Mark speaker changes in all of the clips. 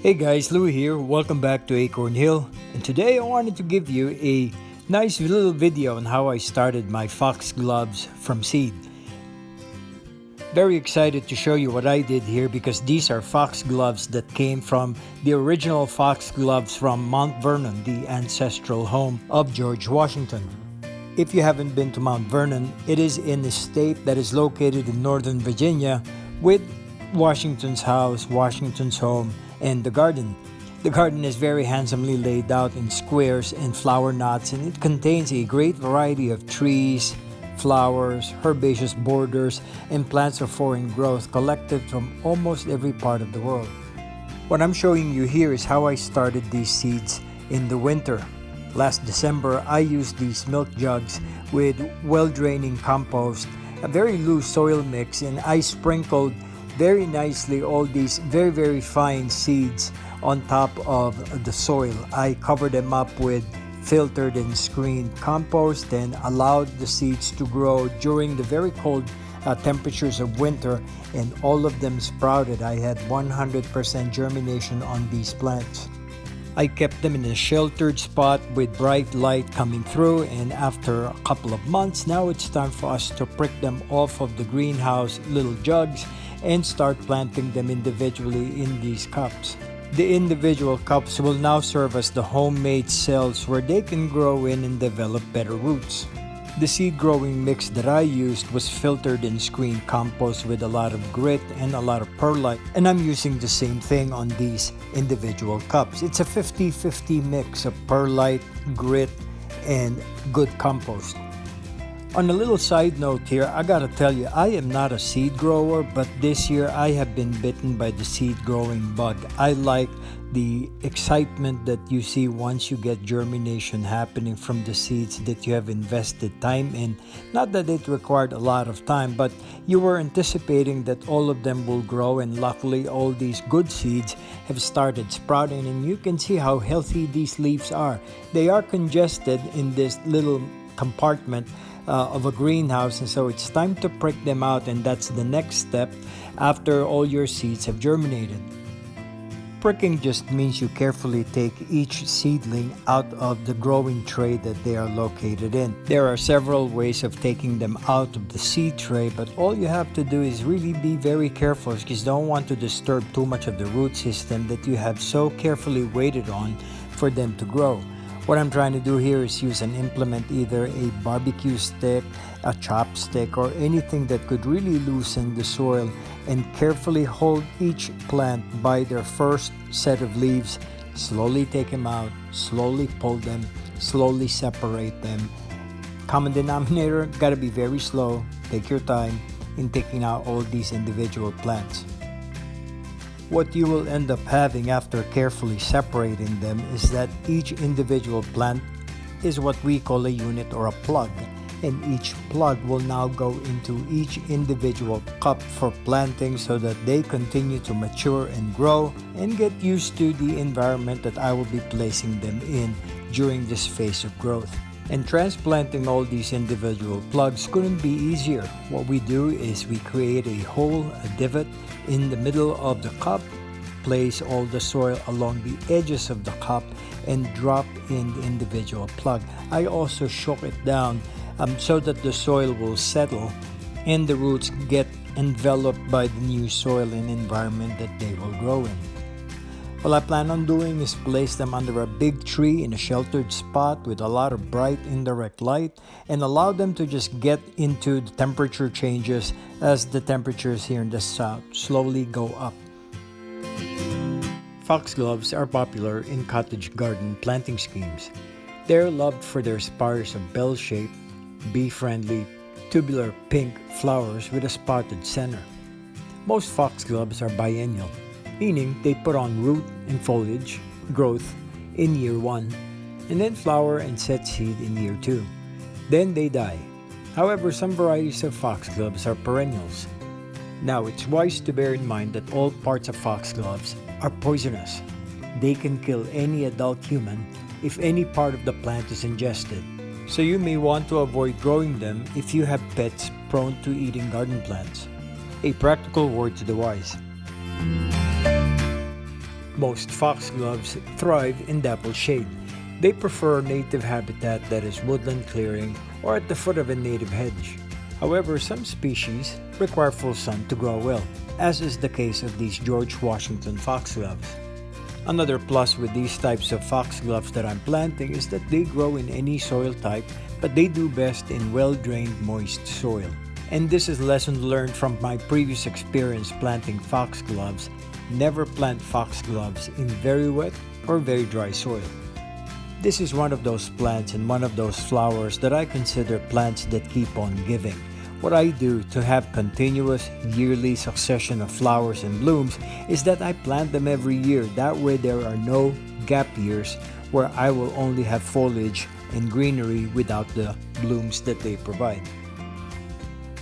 Speaker 1: Hey guys, Lou here. Welcome back to Acorn Hill. And today I wanted to give you a nice little video on how I started my foxgloves from seed. Very excited to show you what I did here because these are foxgloves that came from the original foxgloves from Mount Vernon, the ancestral home of George Washington. If you haven't been to Mount Vernon, it is in a state that is located in Northern Virginia with Washington's house, Washington's home, and the garden. The garden is very handsomely laid out in squares and flower knots, and it contains a great variety of trees, flowers, herbaceous borders, and plants of foreign growth collected from almost every part of the world. What I'm showing you here is how I started these seeds in the winter. Last December, I used these milk jugs with well-draining compost, a very loose soil mix, and I sprinkled very nicely all these very fine seeds on top of the soil. I covered them up with filtered and screened compost and allowed the seeds to grow during the very cold temperatures of winter, and all of them sprouted. I had 100% germination on these plants. I kept them in a sheltered spot with bright light coming through, and after a couple of months, now it's time for us to prick them off of the greenhouse little jugs and start planting them individually in these cups. The individual cups will now serve as the homemade cells where they can grow in and develop better roots. The seed growing mix that I used was filtered and screened compost with a lot of grit and a lot of perlite, and I'm using the same thing on these individual cups. It's a 50-50 mix of perlite, grit, and good compost. On a little side note here, I gotta tell you, I am not a seed grower, but this year I have been bitten by the seed growing bug. I like the excitement that you see once you get germination happening from the seeds that you have invested time in. Not that it required a lot of time, but you were anticipating that all of them will grow, and luckily all these good seeds have started sprouting, and you can see how healthy these leaves are. They are congested in this little compartment of a greenhouse, and so it's time to prick them out, and that's the next step after all your seeds have germinated. Pricking just means you carefully take each seedling out of the growing tray that they are located in. There are several ways of taking them out of the seed tray, but all you have to do is really be very careful because you don't want to disturb too much of the root system that you have so carefully waited on for them to grow. What I'm trying to do here is use an implement, either a barbecue stick, a chopstick, or anything that could really loosen the soil, and carefully hold each plant by their first set of leaves. Slowly take them out, slowly pull them, slowly separate them. Common denominator, gotta be very slow. Take your time in taking out all these individual plants. What you will end up having after carefully separating them is that each individual plant is what we call a unit or a plug, and each plug will now go into each individual cup for planting so that they continue to mature and grow and get used to the environment that I will be placing them in during this phase of growth. And transplanting all these individual plugs couldn't be easier. What we do is we create a hole, a divot in the middle of the cup, place all the soil along the edges of the cup, and drop in the individual plug. I also shook it down so that the soil will settle and the roots get enveloped by the new soil and environment that they will grow in. What I plan on doing is place them under a big tree in a sheltered spot with a lot of bright indirect light, and allow them to just get into the temperature changes as the temperatures here in the south slowly go up. Foxgloves are popular in cottage garden planting schemes. They're loved for their spires of bell-shaped, bee-friendly, tubular pink flowers with a spotted center. Most foxgloves are biennial, meaning they put on root and foliage growth in year 1, and then flower and set seed in year 2. Then they die. However, some varieties of foxgloves are perennials. Now, it's wise to bear in mind that all parts of foxgloves are poisonous. They can kill any adult human if any part of the plant is ingested. So you may want to avoid growing them if you have pets prone to eating garden plants. A practical word to the wise. Most foxgloves thrive in dapple shade. They prefer native habitat that is woodland clearing or at the foot of a native hedge. However, some species require full sun to grow well, as is the case of these George Washington foxgloves. Another plus with these types of foxgloves that I'm planting is that they grow in any soil type, but they do best in well-drained, moist soil. And this is a lesson learned from my previous experience planting foxgloves. Never plant foxgloves in very wet or very dry soil. This is one of those plants and one of those flowers that I consider plants that keep on giving. What I do to have continuous yearly succession of flowers and blooms is that I plant them every year. That way there are no gap years where I will only have foliage and greenery without the blooms that they provide.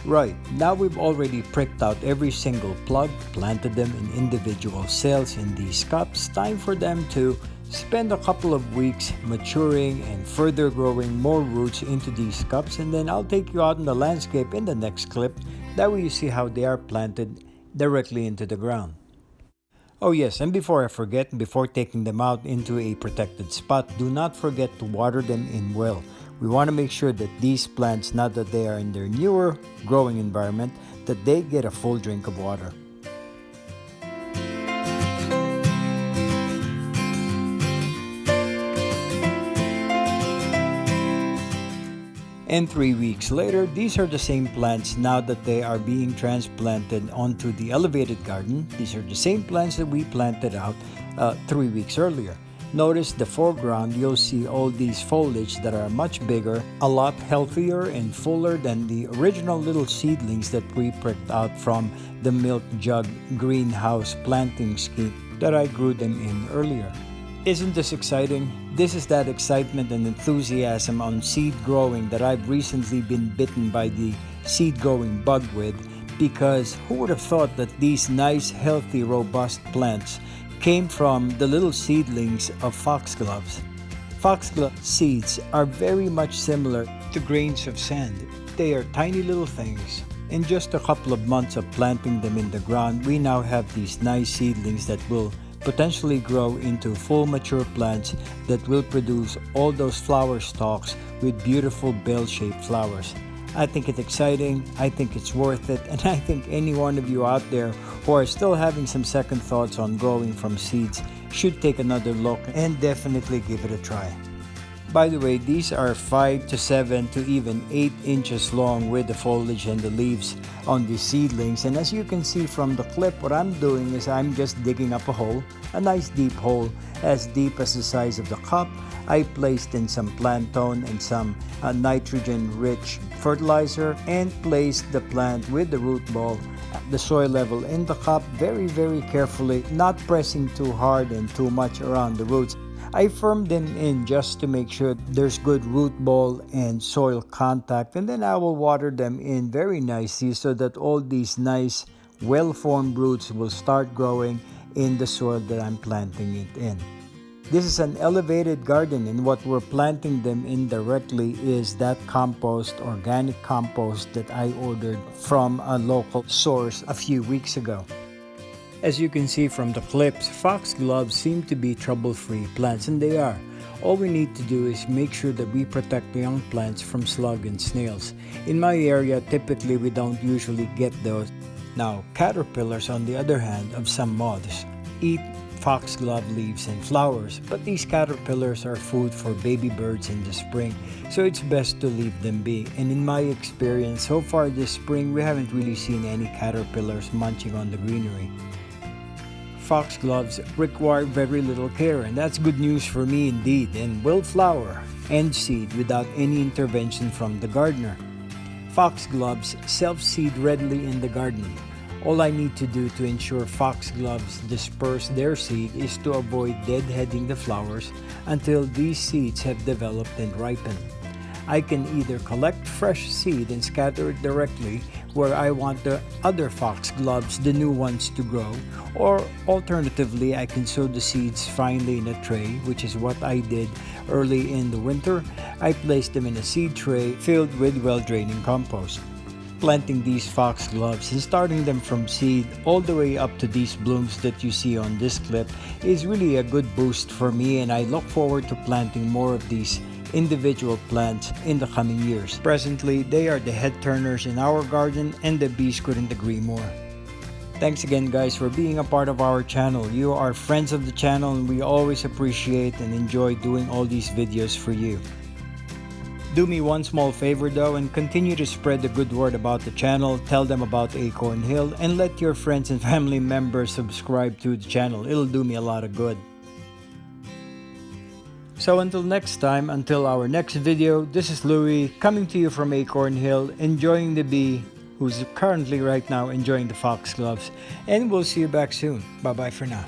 Speaker 1: Right, now we've already pricked out every single plug, planted them in individual cells in these cups. Time for them to spend a couple of weeks maturing and further growing more roots into these cups, and then I'll take you out in the landscape in the next clip. That way you see how they are planted directly into the ground. Oh yes, and before I forget, before taking them out into a protected spot, do not forget to water them in well. We want to make sure that these plants, now that they are in their newer growing environment, that they get a full drink of water. And 3 weeks later, these are the same plants now that they are being transplanted onto the elevated garden. These are the same plants that we planted out 3 weeks earlier. Notice the foreground, you'll see all these foliage that are much bigger, a lot healthier and fuller than the original little seedlings that we pricked out from the milk jug greenhouse planting scheme that I grew them in earlier. Isn't this exciting? This is that excitement and enthusiasm on seed growing that I've recently been bitten by the seed growing bug with, because who would have thought that these nice, healthy, robust plants came from the little seedlings of foxgloves. Foxglove seeds are very much similar to grains of sand. They are tiny little things. In just a couple of months of planting them in the ground, we now have these nice seedlings that will potentially grow into full mature plants that will produce all those flower stalks with beautiful bell-shaped flowers. I think it's exciting, I think it's worth it, and I think any one of you out there who are still having some second thoughts on growing from seeds should take another look and definitely give it a try. By the way, these are 5 to 7 to even 8 inches long with the foliage and the leaves on these seedlings. And as you can see from the clip, what I'm doing is I'm just digging up a hole, a nice deep hole, as deep as the size of the cup. I placed in some planktone and some nitrogen-rich fertilizer and placed the plant with the root ball at the soil level in the cup very, very carefully, not pressing too hard and too much around the roots. I firmed them in just to make sure there's good root ball and soil contact, and then I will water them in very nicely so that all these nice well-formed roots will start growing in the soil that I'm planting it in. This is an elevated garden, and what we're planting them in directly is that compost, organic compost that I ordered from a local source a few weeks ago. As you can see from the clips, foxgloves seem to be trouble-free plants, and they are. All we need to do is make sure that we protect the young plants from slug and snails. In my area, typically we don't usually get those. Now, caterpillars, on the other hand, of some moths, eat foxglove leaves and flowers, but these caterpillars are food for baby birds in the spring, so it's best to leave them be. And in my experience, so far this spring, we haven't really seen any caterpillars munching on the greenery. Foxgloves require very little care, and that's good news for me indeed, and will flower and seed without any intervention from the gardener. Foxgloves self-seed readily in the garden. All I need to do to ensure foxgloves disperse their seed is to avoid deadheading the flowers until these seeds have developed and ripened. I can either collect fresh seed and scatter it directly where I want the other foxgloves, the new ones, to grow, or alternatively I can sow the seeds finely in a tray, which is what I did early in the winter. I placed them in a seed tray filled with well-draining compost. Transplanting these foxgloves and starting them from seed all the way up to these blooms that you see on this clip is really a good boost for me, and I look forward to planting more of these individual plants in the coming years. Presently, they are the head turners in our garden, and the bees couldn't agree more. Thanks again guys for being a part of our channel. You are friends of the channel and we always appreciate and enjoy doing all these videos for you. Do me one small favor though, and continue to spread the good word about the channel. Tell them about Acorn Hill and let your friends and family members subscribe to the channel. It'll do me a lot of good. So until next time, until our next video, this is Louie coming to you from Acorn Hill, enjoying the bee who's currently right now enjoying the foxgloves, and we'll see you back soon. Bye bye for now.